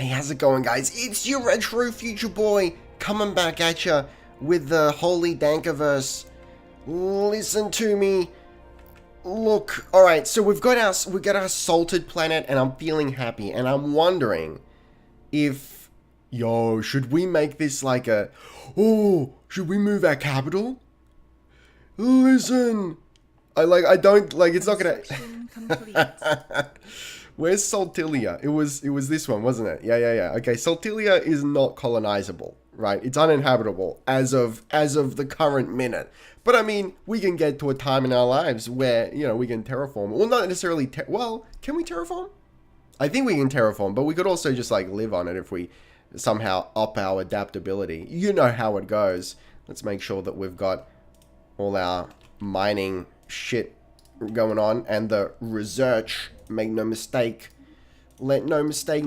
Hey, how's it going, guys? It's your retro future boy coming back at ya with the holy Dankiverse. Listen to me. Look, alright, so we got our salted planet and I'm feeling happy and I'm wondering if, should we make this like should we move our capital? Listen, it's not gonna... Where's Saltilia? It was this one, wasn't it? Yeah. Okay, Saltilia is not colonizable, right? It's uninhabitable as of the current minute. But I mean, we can get to a time in our lives where, we can terraform. Well, not necessarily, can we terraform? I think we can terraform, but we could also just live on it if we somehow up our adaptability. You know how it goes. Let's make sure that we've got all our mining shit going on and the research. Make no mistake. Let no mistake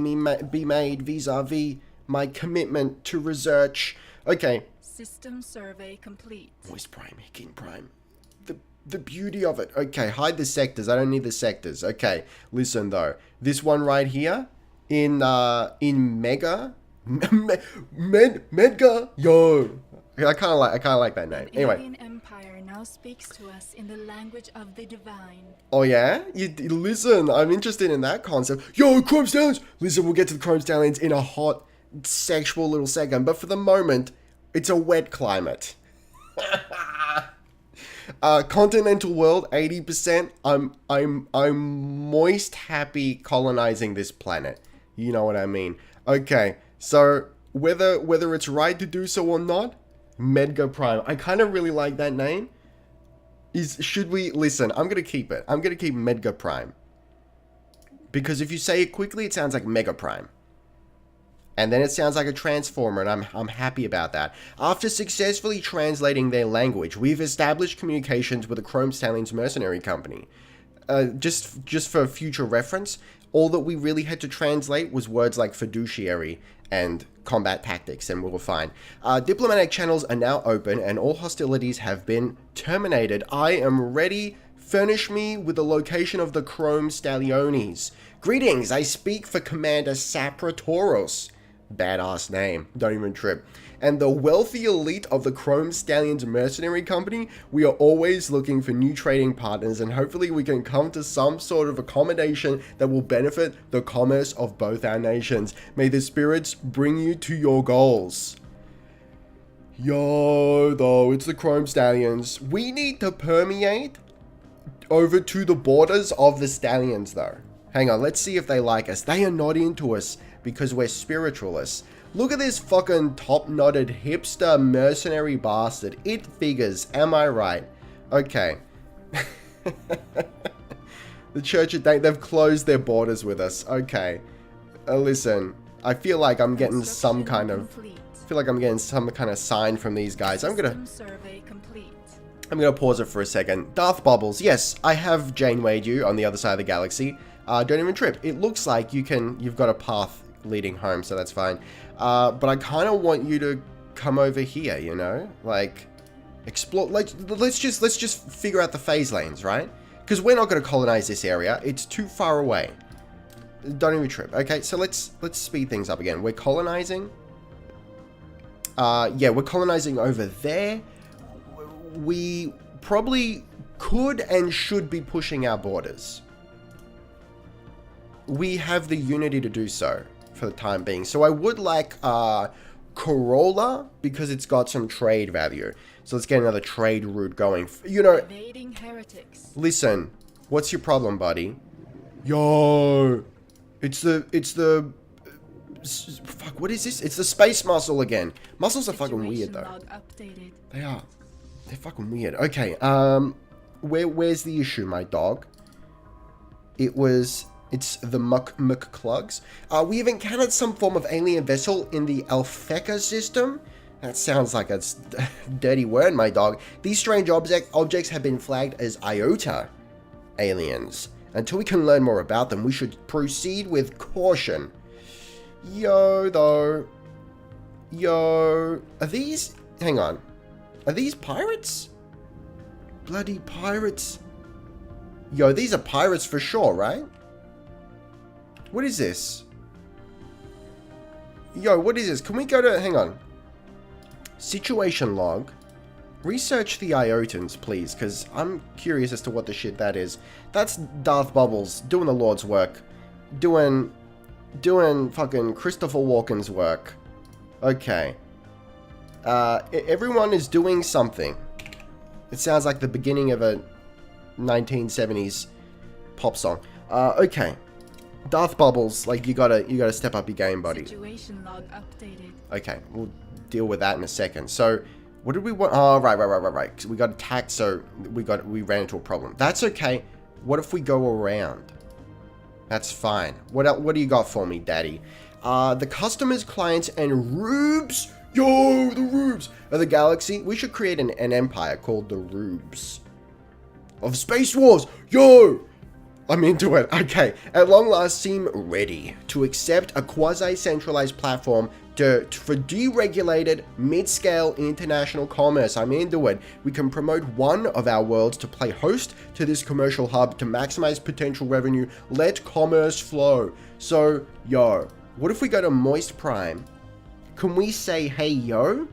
be made vis-a-vis my commitment to research. Okay. System survey complete. Voice prime, King prime. The beauty of it. Okay, hide the sectors. I don't need the sectors. Okay, listen though. This one right here in Mega, Medga, I kind of like that name. Anyway. Alien Empire now speaks to us in the language of the divine. Oh yeah? Listen, I'm interested in that concept. Chrome Stallions! Listen, we'll get to the Chrome Stallions in a hot, sexual little second. But for the moment, it's a wet climate. Continental world, 80%. I'm moist happy colonizing this planet. You know what I mean. Okay, so whether it's right to do so or not, Medga Prime. I kind of really like that name. Should we... Listen, I'm going to keep it. I'm going to keep Medga Prime. Because if you say it quickly, it sounds like Mega Prime. And then it sounds like a transformer, and I'm happy about that. After successfully translating their language, we've established communications with the Chrome Stallions Mercenary Company. Just for future reference, all that we really had to translate was words like fiduciary and combat tactics, and we were fine. Diplomatic channels are now open, and all hostilities have been terminated. I am ready. Furnish me with the location of the Chrome Stallions. Greetings, I speak for Commander Sapratoros. Badass name, don't even trip. And the wealthy elite of the Chrome Stallions Mercenary Company. We are always looking for new trading partners, and hopefully we can come to some sort of accommodation that will benefit the commerce of both our nations. May the spirits bring you to your goals. Though, it's the Chrome Stallions. We need to permeate over to the borders of the Stallions, though. Hang on, let's see if they like us. They are not into us because we're spiritualists. Look at this fucking top-knotted hipster mercenary bastard. It figures, am I right? Okay. The Church of Dank, they've closed their borders with us. Okay. Listen, I feel like I'm getting some kind of... sign from these guys. I'm gonna pause it for a second. Darth Bubbles, yes, I have Janewayed you on the other side of the galaxy. Don't even trip. It looks like you've got a path leading home, so that's fine. But I kind of want you to come over here, explore. Let's just figure out the phase lanes, right? Because we're not going to colonize this area. It's too far away. Don't even trip. Okay, so let's speed things up again. We're colonizing. Yeah, we're colonizing over there. We probably could and should be pushing our borders. We have the unity to do so for the time being. So I would like Corolla because it's got some trade value. So let's get another trade route going. Evading heretics. Listen, what's your problem, buddy? It's the fuck, what is this? It's the space muscle again. Muscles are fucking weird though. They are. They're fucking weird. Okay, where's the issue, my dog? It's the McClugs. We have encountered some form of alien vessel in the Alpheka system. That sounds like a dirty word, my dog. These strange objects have been flagged as Iota aliens. Until we can learn more about them, we should proceed with caution. Though. Are these... Hang on. Are these pirates? Bloody pirates. These are pirates for sure, right? What is this? Yo, what is this? Can we go to... Hang on. Situation log. Research the Iotans, please, because I'm curious as to what the shit that is. That's Darth Bubbles doing the Lord's work. Doing fucking Christopher Walken's work. Okay. Everyone is doing something. It sounds like the beginning of a 1970s pop song. Okay. Darth Bubbles, like you gotta step up your game, buddy. Situation log updated. Okay, we'll deal with that in a second. So, what did we want? Oh, right. So we got attacked, so we ran into a problem. That's okay. What if we go around? That's fine. What do you got for me, Daddy? The customers, clients, and rubes. Yo, the rubes of the galaxy. We should create an empire called the Rubes of Space Wars. Yo, I'm into it. Okay, at long last seem ready to accept a quasi-centralized platform for deregulated mid-scale international commerce. I'm into it. We can promote one of our worlds to play host to this commercial hub to maximize potential revenue. Let commerce flow. So, yo, what if we go to Moist Prime? Can we say, hey, yo?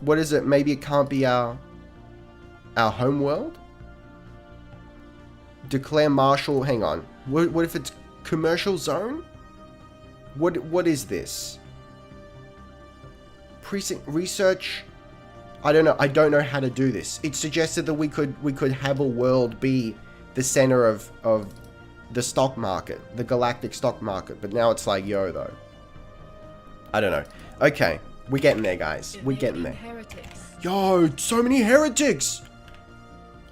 What is it? Maybe it can't be our home world? Declare martial. Hang on. What if it's commercial zone? What is this? Precinct research. I don't know. I don't know how to do this. It suggested that we could have a world be the center of the stock market, the galactic stock market. But now it's like, yo, though. I don't know. Okay, we're getting there, guys. We're getting there. Heretics. Yo, so many heretics.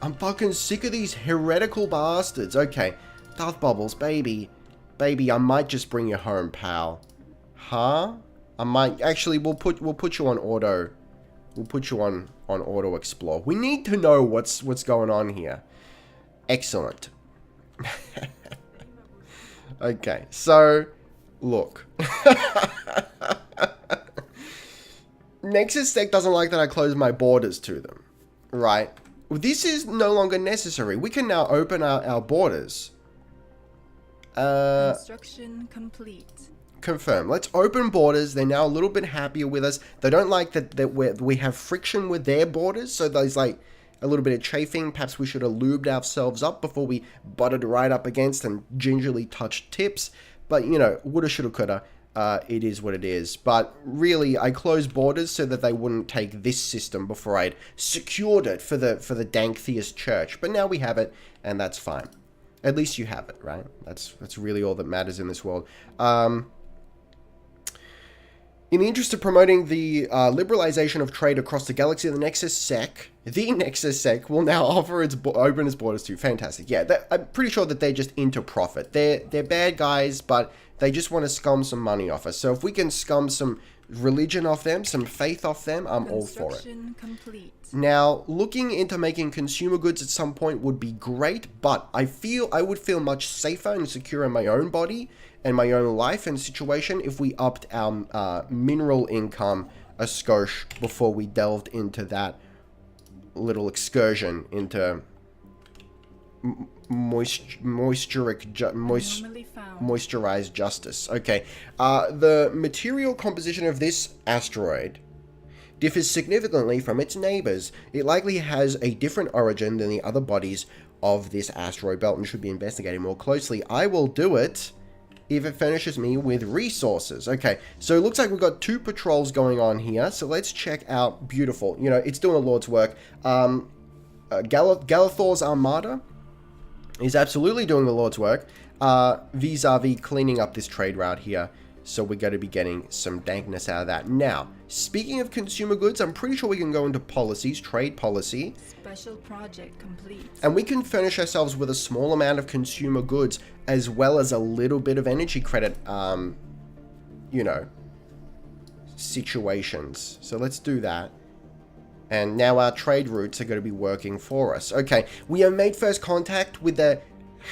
I'm fucking sick of these heretical bastards. Okay, Darth Bubbles, baby, I might just bring you home, pal. Huh? I might actually. We'll put you on auto. We'll put you on auto explore. We need to know what's going on here. Excellent. Okay, so look. Nexus SEC doesn't like that I close my borders to them, right? This is no longer necessary. We can now open our borders. Construction complete. Confirm. Let's open borders. They're now a little bit happier with us. They don't like that we have friction with their borders, so there's like a little bit of chafing. Perhaps we should have lubed ourselves up before we butted right up against and gingerly touched tips. But, you know, woulda, shoulda, coulda. It is what it is. But really, I closed borders so that they wouldn't take this system before I'd secured it for the Dank Theist Church. But now we have it, and that's fine. At least you have it, right? That's really all that matters in this world. In the interest of promoting the liberalization of trade across the galaxy, the Nexus SEC will now offer open its borders to. Fantastic. Yeah, I'm pretty sure that they're just into profit. They're bad guys, but they just want to scum some money off us. So if we can scum some religion off them, some faith off them, I'm all for it. Complete. Now, looking into making consumer goods at some point would be great, but I would feel much safer and secure in my own body and my own life and situation if we upped our mineral income a skosh before we delved into that little excursion into moisturized justice. Okay, the material composition of this asteroid differs significantly from its neighbors. It likely has a different origin than the other bodies of this asteroid belt and should be investigated more closely. I will do it if it furnishes me with resources. Okay, so it looks like we've got 2 patrols going on here, so let's check out. Beautiful. You know, it's doing the Lord's work. Galathor's Armada is absolutely doing the Lord's work, vis-a-vis cleaning up this trade route here. So we're going to be getting some dankness out of that. Now, speaking of consumer goods, I'm pretty sure we can go into policies, trade policy. Special project complete. And we can furnish ourselves with a small amount of consumer goods as well as a little bit of energy credit, you know, situations. So let's do that. And now our trade routes are going to be working for us. Okay, we have made first contact with the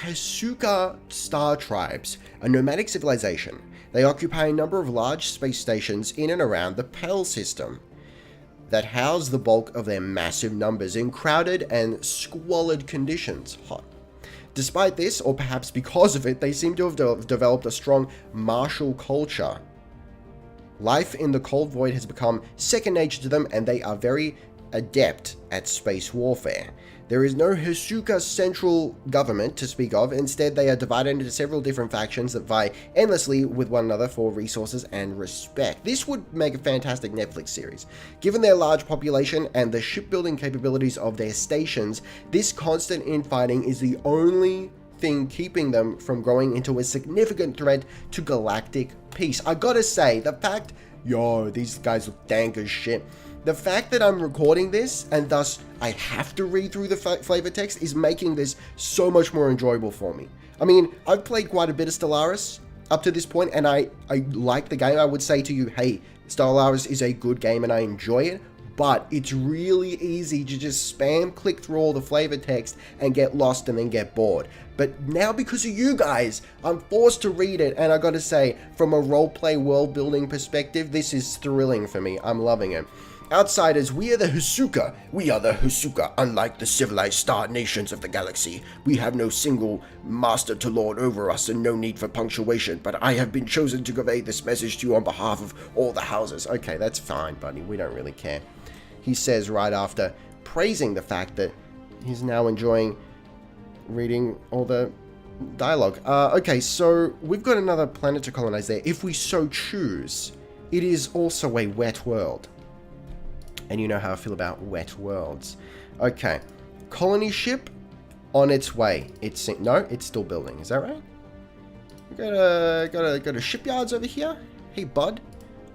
Hasuka Star Tribes, a nomadic civilization. They occupy a number of large space stations in and around the Pell system that house the bulk of their massive numbers in crowded and squalid conditions. Hot. Despite this, or perhaps because of it, they seem to have developed a strong martial culture. Life in the Cold Void has become second nature to them, and they are very adept at space warfare. There is no Hasuka central government to speak of. Instead, they are divided into several different factions that vie endlessly with one another for resources and respect. This would make a fantastic Netflix series. Given their large population and the shipbuilding capabilities of their stations, this constant infighting is the only thing keeping them from growing into a significant threat to galactic peace. I gotta say, the fact, yo, these guys look dank as shit. The fact that I'm recording this, and thus I have to read through the flavor text, is making this so much more enjoyable for me. I mean, I've played quite a bit of Stellaris up to this point, and I like the game. I would say to you, hey, Stellaris is a good game and I enjoy it, but it's really easy to just spam click through all the flavor text and get lost and then get bored. But now, because of you guys, I'm forced to read it, and I gotta say, from a roleplay world building perspective, this is thrilling for me. I'm loving it. Outsiders, we are the Hasuka. We are the Hasuka. Unlike the civilized star nations of the galaxy, we have no single master to lord over us and no need for punctuation, but I have been chosen to convey this message to you on behalf of all the houses. Okay, that's fine, buddy. We don't really care. He says right after praising the fact that he's now enjoying reading all the dialogue. Okay, so we've got another planet to colonize there. If we so choose, it is also a wet world. And you know how I feel about wet worlds. Okay. Colony ship on its way. It's still building. Is that right? We got a shipyards over here. Hey, bud.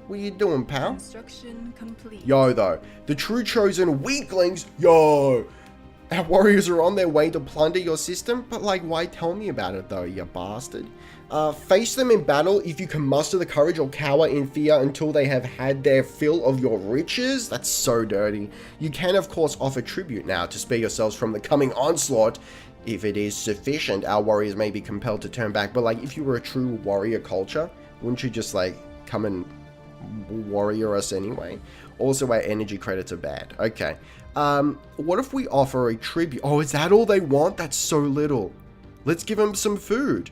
What are you doing, pal? Construction complete. Yo, though. The true chosen weaklings. Yo. Our warriors are on their way to plunder your system. But, like, why tell me about it, though, you bastard? Face them in battle if you can muster the courage, or cower in fear until they have had their fill of your riches. That's so dirty. You can, of course, offer tribute now to spare yourselves from the coming onslaught. If it is sufficient, our warriors may be compelled to turn back. But, like, if you were a true warrior culture, wouldn't you just, like, come and warrior us anyway? Also, our energy credits are bad. Okay. What if we offer a tribute? Oh, is that all they want? That's so little. Let's give them some food.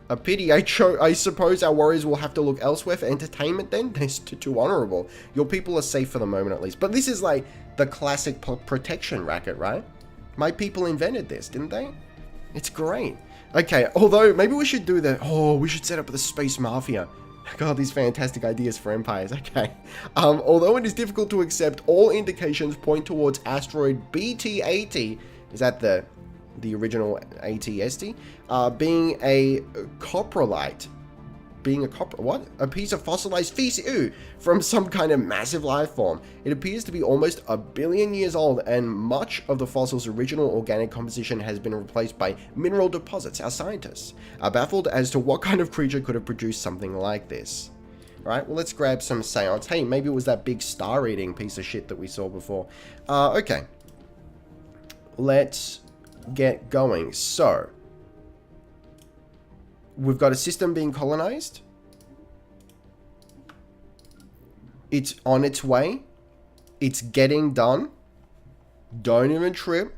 A pity. I suppose our warriors will have to look elsewhere for entertainment then? That's too honorable. Your people are safe for the moment at least. But this is like the classic protection racket, right? My people invented this, didn't they? It's great. Okay, although maybe we should do we should set up the space mafia. God, these fantastic ideas for empires. Okay. Although it is difficult to accept, all indications point towards asteroid BT-80. Is that the original ATST? Being a coprolite. A piece of fossilized feces from some kind of massive life form. It appears to be almost 1 billion years old, and much of the fossil's original organic composition has been replaced by mineral deposits. Our scientists are baffled as to what kind of creature could have produced something like this. Right, well, let's grab some seance. Hey, maybe it was that big star-eating piece of shit that we saw before. Okay. Let's get going. So, we've got a system being colonized. It's on its way. It's getting done. Don't even trip.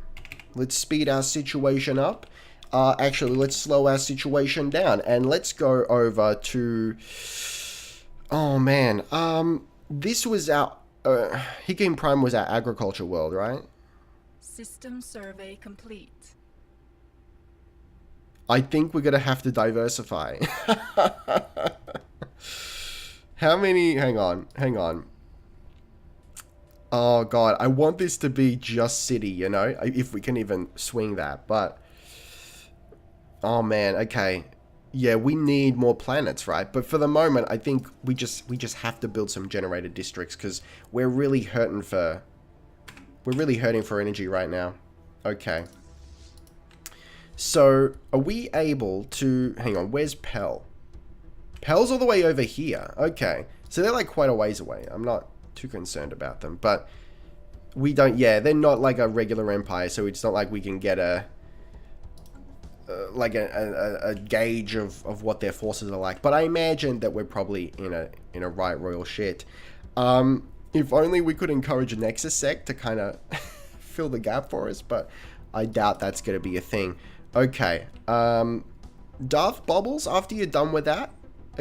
Let's speed our situation up. Actually, let's slow our situation down. And let's go over to... Oh, man. This was our... Hikim Prime was our agriculture world, right? System survey complete. I think we're going to have to diversify. How many... Hang on. Oh, God. I want this to be just city, you know? If we can even swing that. But... Oh, man. Okay. Yeah, we need more planets, right? But for the moment, I think we just have to build some generated districts, because we're really hurting for... We're really hurting for energy right now. Okay. So, are we able to... Hang on, where's Pell? Pell's all the way over here. Okay. So they're like quite a ways away. I'm not too concerned about them. But we don't... Yeah, they're not like a regular empire, so it's not like we can get a... like a gauge of what their forces are like. But I imagine that we're probably in a right royal shit. If only we could encourage a Nexus SEC to kind of fill the gap for us, but I doubt that's going to be a thing. Okay. Darth Bubbles, after you're done with that,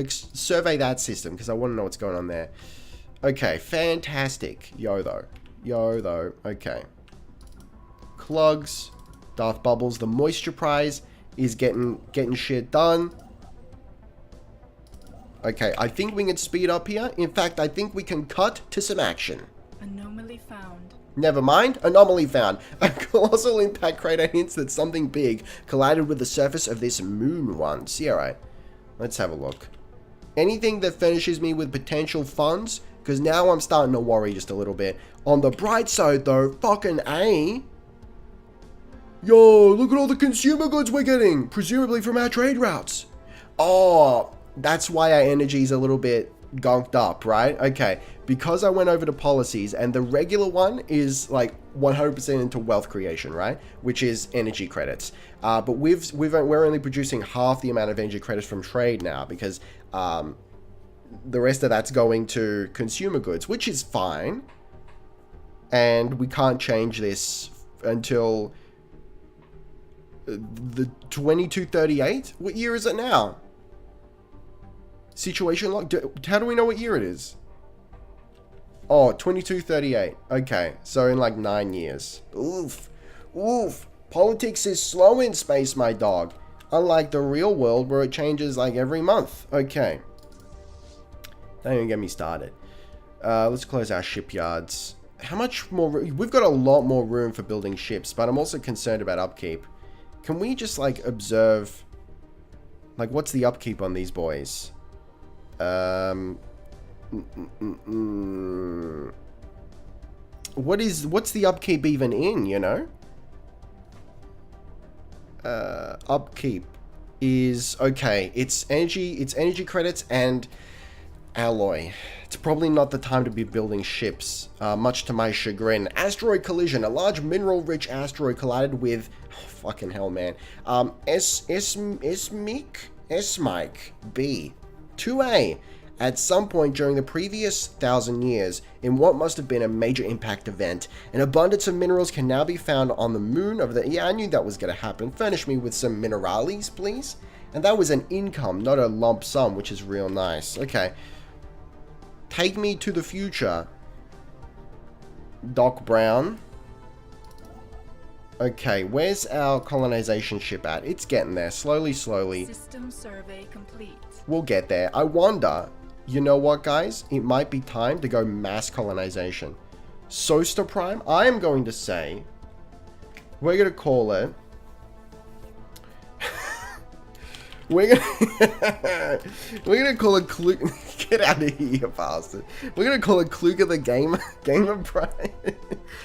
survey that system, because I want to know what's going on there. Okay, fantastic. Yo, though. Okay. Clogs, Darth Bubbles, the moisture prize is getting shit done. Okay, I think we can speed up here. In fact, I think we can cut to some action. Anomaly found. Never mind. Anomaly found. A colossal impact crater hints that something big collided with the surface of this moon once. Yeah, right. Let's have a look. Anything that furnishes me with potential funds, because now I'm starting to worry just a little bit. On the bright side, though, fucking A. Yo, look at all the consumer goods we're getting, presumably from our trade routes. Oh, that's why our energy is a little bit gunked up, right? Okay, because I went over to policies, and the regular one is like 100% into wealth creation, right? Which is energy credits. But we're only producing half the amount of energy credits from trade now, because the rest of that's going to consumer goods, which is fine. And we can't change this until the 2238. What year is it now? Situation lock. How do we know what year it is? Oh, 2238. Okay, so in like 9 years. Oof. Politics is slow in space, my dog. Unlike the real world where it changes like every month. Okay. Don't even get me started. Let's close our shipyards. How much more? We've got a lot more room for building ships, but I'm also concerned about upkeep. Can we just like observe, like, what's the upkeep on these boys? What's the upkeep even in, you know? Upkeep is okay. It's energy credits and alloy. It's probably not the time to be building ships, much to my chagrin. Asteroid collision. A large mineral-rich asteroid collided with... Oh, fucking hell, man. Esmike B. 2A. At some point during the previous 1,000 years, in what must have been a major impact event, an abundance of minerals can now be found on the moon of the... Yeah, I knew that was going to happen. Furnish me with some minerales, please. And that was an income, not a lump sum, which is real nice. Okay. Take me to the future, Doc Brown. Okay, where's our colonization ship at? It's getting there, slowly. System survey complete. We'll get there. I wonder, you know what, guys? It might be time to go mass colonization. Soster Prime, I am going to say, we're going to call it... We're gonna call it Get out of here, you bastard. We're gonna call it Kluger the Gamer Prime.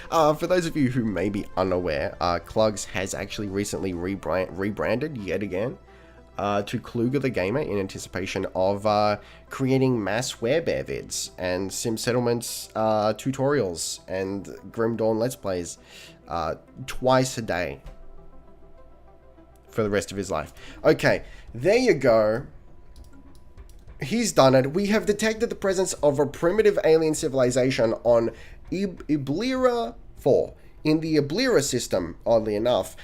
For those of you who may be unaware, Klugs has actually recently rebranded yet again to Kluger the Gamer in anticipation of creating mass werebear vids and Sim Settlements tutorials and Grim Dawn Let's Plays twice a day for the rest of his life. Okay, there you go. He's done it. We have detected the presence of a primitive alien civilization on Iblira 4. In the Iblira system, oddly enough,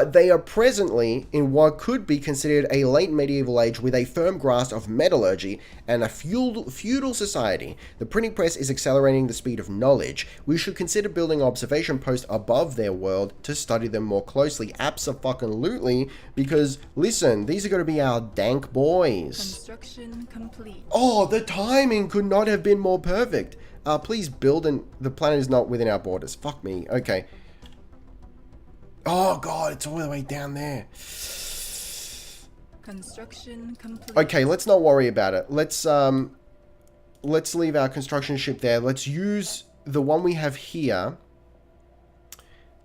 they are presently in what could be considered a late medieval age with a firm grasp of metallurgy and a feudal society. The printing press is accelerating the speed of knowledge. We should consider building an observation post above their world to study them more closely. Abso-fucking-lutely, because, listen, these are going to be our Dank Boys. Construction complete. Oh, the timing could not have been more perfect. Please build, and the planet is not within our borders. Fuck me. Okay. Oh, God, it's all the way down there. Construction complete. Okay, let's not worry about it. Let's leave our construction ship there. Let's use the one we have here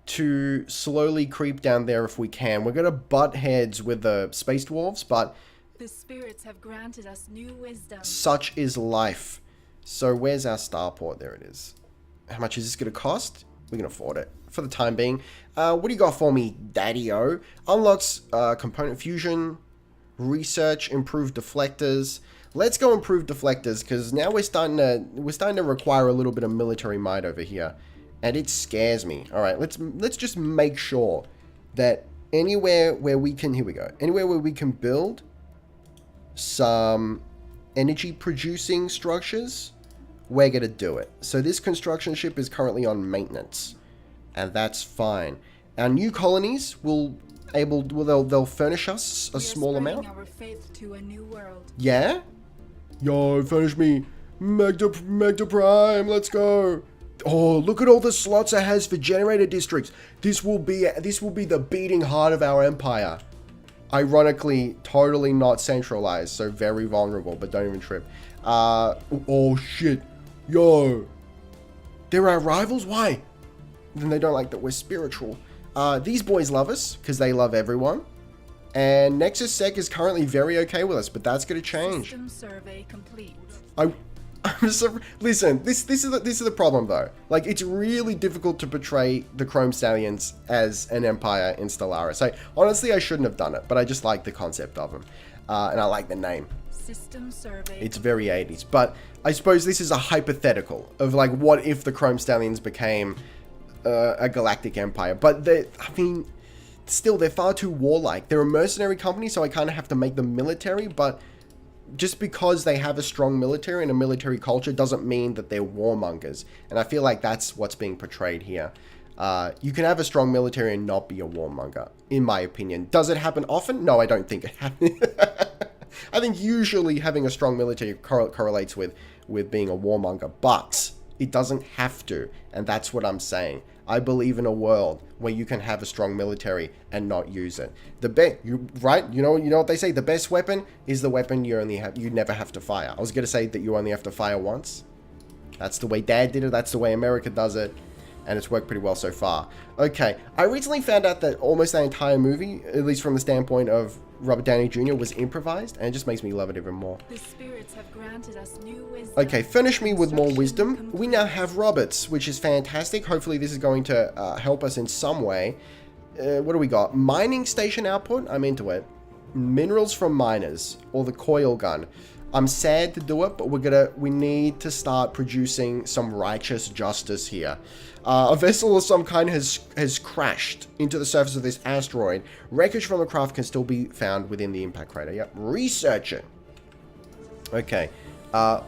to slowly creep down there if we can. We're going to butt heads with the space dwarves, but... The spirits have granted us new wisdom. Such is life. So where's our starport? There it is. How much is this going to cost? We can afford it for the time being. What do you got for me, Daddy-O? Unlocks component fusion, research, improved deflectors. Let's go improve deflectors because now we're starting to require a little bit of military might over here, and it scares me. All right, let's just make sure that anywhere where we can, here we go, anywhere where we can build some energy producing structures, we're going to do it. So this construction ship is currently on maintenance, and that's fine. Our new colonies they'll furnish us a small amount. Our faith to a new world. Yeah? Yo, furnish me Magda Prime, let's go. Oh, look at all the slots it has for generator districts. This will be the beating heart of our empire. Ironically, totally not centralized, so very vulnerable, but don't even trip. Oh shit. Yo. They're our rivals? Why? Then they don't like that we're spiritual. These boys love us, because they love everyone. And Nexus SEC is currently very okay with us, but that's going to change. System survey complete. Listen, this is the problem though. Like, it's really difficult to portray the Chrome Stallions as an empire in Stellaris. Honestly, I shouldn't have done it, but I just like the concept of them. And I like the name. System survey. It's very 80s. But I suppose this is a hypothetical of like, what if the Chrome Stallions became a galactic empire? But still, they're far too warlike. They're a mercenary company, so I kind of have to make them military, but just because they have a strong military and a military culture doesn't mean that they're warmongers. And I feel like that's what's being portrayed here. You can have a strong military and not be a warmonger, in my opinion. Does it happen often? No, I don't think it happens. I think usually having a strong military correlates with being a warmonger, but it doesn't have to. And that's what I'm saying. I believe in a world where you can have a strong military and not use it. Right? You know what they say? The best weapon is the weapon you never have to fire. I was going to say that you only have to fire once. That's the way Dad did it. That's the way America does it. And it's worked pretty well so far. Okay. I recently found out that almost that entire movie, at least from the standpoint of Robert Downey Jr., was improvised. And it just makes me love it even more. The spirits have granted us new wisdom. Okay, furnish me with more wisdom. We now have Roberts, which is fantastic. Hopefully this is going to help us in some way. What do we got? Mining station output. I'm into it. Minerals from miners. Or the coil gun. I'm sad to do it, but we need to start producing some righteous justice here. A vessel of some kind has crashed into the surface of this asteroid. Wreckage from the craft can still be found within the impact crater. Yep, research it. Okay,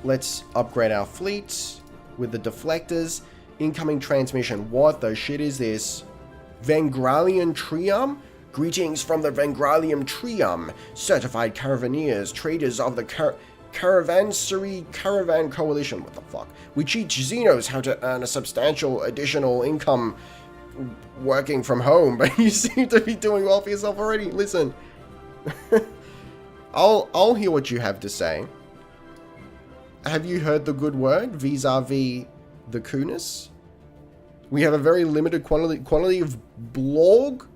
let's upgrade our fleets with the deflectors. Incoming transmission. What the shit is this? Vengralian Trium? Greetings from the Vengralium Trium. Certified caravaneers, traders of the Caravansary Caravan Coalition. What the fuck? We teach Xenos how to earn a substantial additional income working from home, but you seem to be doing well for yourself already. Listen. I'll hear what you have to say. Have you heard the good word vis-a-vis the Kunis? We have a very limited quantity of Blorg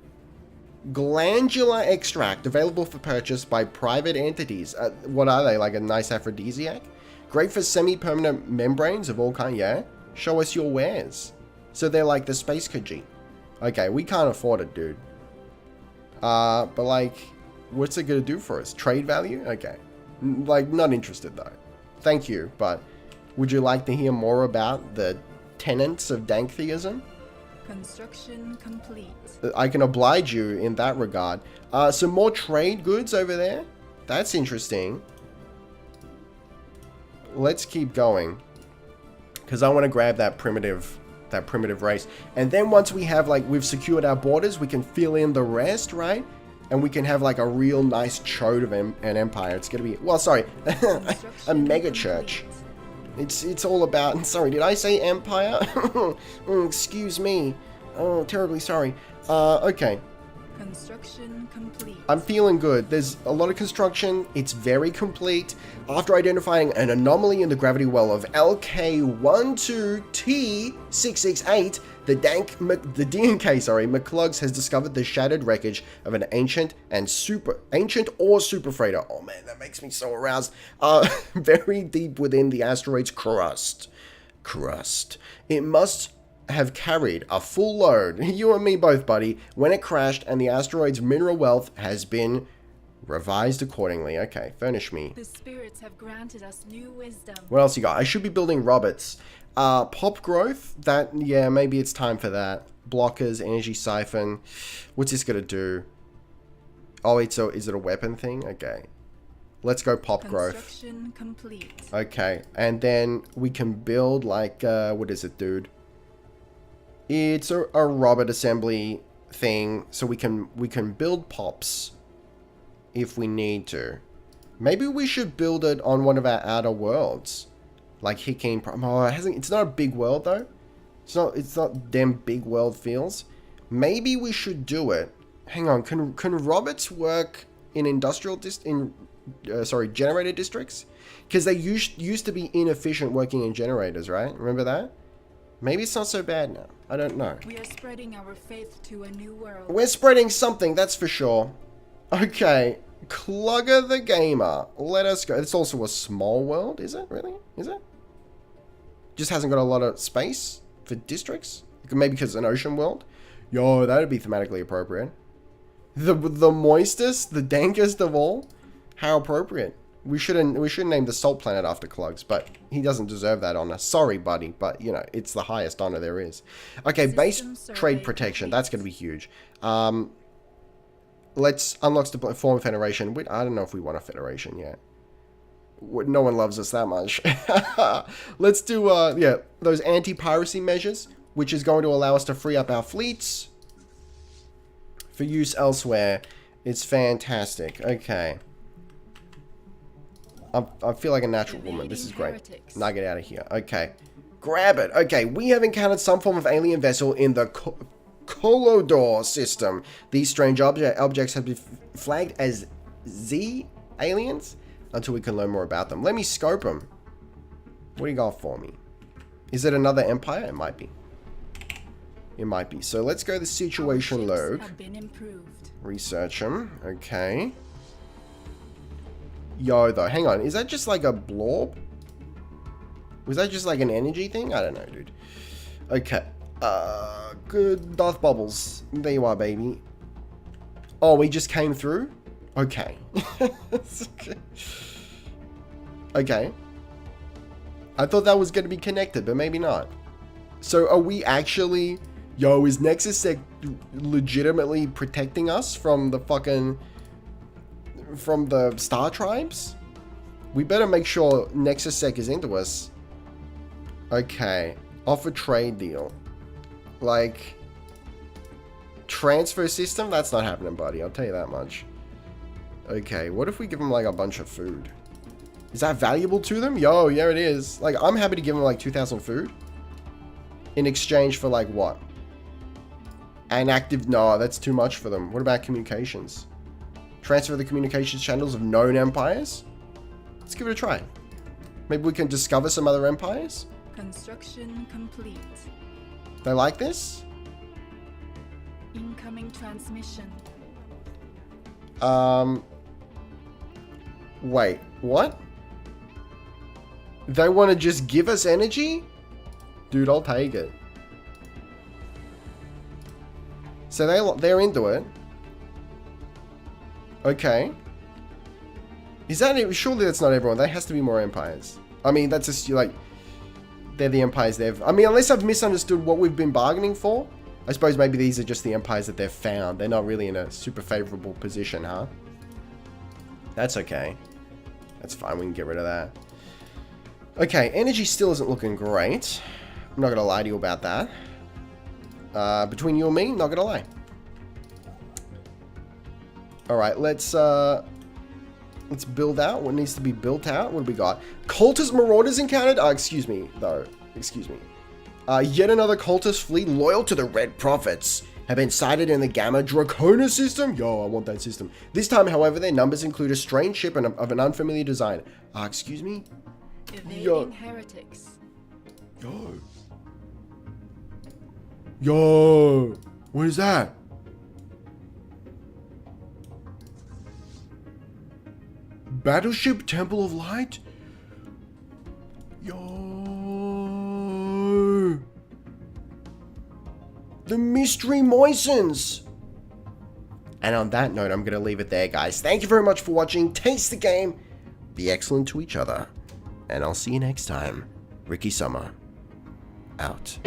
glandular extract available for purchase by private entities. What are they, like a nice aphrodisiac? Great for semi-permanent membranes of all kinds, yeah? Show us your wares. So they're like the space Khajiit. Okay, we can't afford it, dude. But like, what's it gonna do for us? Trade value? Okay. Like, not interested though. Thank you, but would you like to hear more about the tenets of Dank theism? Construction complete. I can oblige you in that regard. Some more trade goods over there. That's interesting. Let's keep going, because I want to grab that primitive race. And then once we have, like, we've secured our borders, we can fill in the rest, right? And we can have like a real nice chode of an empire. It's gonna be, well, sorry, a mega church. It's all about, sorry, did I say empire? Excuse me. Oh, terribly sorry. Okay. Construction complete. I'm feeling good. There's a lot of construction. It's very complete. After identifying an anomaly in the gravity well of LK12T668, the DNK, McClugs has discovered the shattered wreckage of an ancient or super freighter. Oh man, that makes me so aroused. Very deep within the asteroid's crust. It must have carried a full load, you and me both, buddy, when it crashed, and the asteroid's mineral wealth has been revised accordingly. Okay, furnish me. The spirits have granted us new wisdom. What else you got? I should be building Roberts. Pop growth, that, yeah, maybe it's time for that. Blockers, energy siphon. What's this gonna do? Oh, wait, so is it a weapon thing? Okay. Let's go pop growth. Construction complete. Okay, and then we can build like, what is it, dude? It's a robot assembly thing, so we can build pops if we need to. Maybe we should build it on one of our outer worlds, like Hickeen. Oh, it's not a big world though. It's not them big world feels. Maybe we should do it. Hang on, can robots work in generator districts? Because they used to be inefficient working in generators, right? Remember that? Maybe it's not so bad now. I don't know. We are spreading our faith to a new world. We're spreading something, that's for sure. Okay, Clugger the Gamer. Let us go. It's also a small world, is it? Really? Is it? Just hasn't got a lot of space for districts? Maybe because it's an ocean world? Yo, that'd be thematically appropriate. The moistest, the dankest of all? How appropriate. We shouldn't name the salt planet after Clugs, but he doesn't deserve that honor. Sorry, buddy, but you know, it's the highest honor there is. Okay, base trade protection. That's going to be huge. Let's unlock the form federation. I don't know if we want a federation yet. No one loves us that much. Let's do, yeah, those anti-piracy measures, which is going to allow us to free up our fleets for use elsewhere. It's fantastic. Okay. I feel like a natural woman. This is great. Now get out of here. Okay. Grab it. Okay, we have encountered some form of alien vessel in the Colodor system. These strange objects have been flagged as Z aliens until we can learn more about them. Let me scope them. What do you got for me? Is it another empire? It might be. It might be. So let's go the situation log. Research them. Okay. Yo, though, hang on. Is that just like a blob? Was that just like an energy thing? I don't know, dude. Okay. Good Darth Bubbles. There you are, baby. Oh, we just came through? Okay. Okay. I thought that was going to be connected, but maybe not. So are we actually... Yo, is Nexus SEC legitimately protecting us from the fucking... from the Star Tribes? We better make sure Nexus SEC is into us. Okay. Offer trade deal. Like... transfer system? That's not happening, buddy. I'll tell you that much. Okay, what if we give them like a bunch of food? Is that valuable to them? Yo, yeah, it is. Like, I'm happy to give them like 2,000 food. In exchange for like what? An active... No, that's too much for them. What about communications? Transfer the communications channels of known empires? Let's give it a try. Maybe we can discover some other empires? Construction complete. They like this? Incoming transmission. Wait, what? They want to just give us energy? Dude, I'll take it. So they're into it. Okay. Is that... Surely that's not everyone. There has to be more empires. I mean, that's just like... They're the empires they've... I mean, unless I've misunderstood what we've been bargaining for. I suppose maybe these are just the empires that they've found. They're not really in a super favorable position, huh? That's okay. That's fine. We can get rid of that. Okay, energy still isn't looking great. I'm not going to lie to you about that. Between you and me, not going to lie. Alright, let's build out what needs to be built out. What do we got? Cultist marauders encountered? Excuse me, though. Excuse me. Yet another cultist fleet loyal to the Red Prophets have been sighted in the Gamma Dracona system. Yo, I want that system. This time, however, their numbers include a strange ship of an unfamiliar design. Excuse me? Evading heretics. Yo, what is that? Battleship Temple of Light? Yo. The mystery moistens. And on that note, I'm going to leave it there, guys. Thank you very much for watching. Taste the game. Be excellent to each other. And I'll see you next time. Ricky Summer. Out.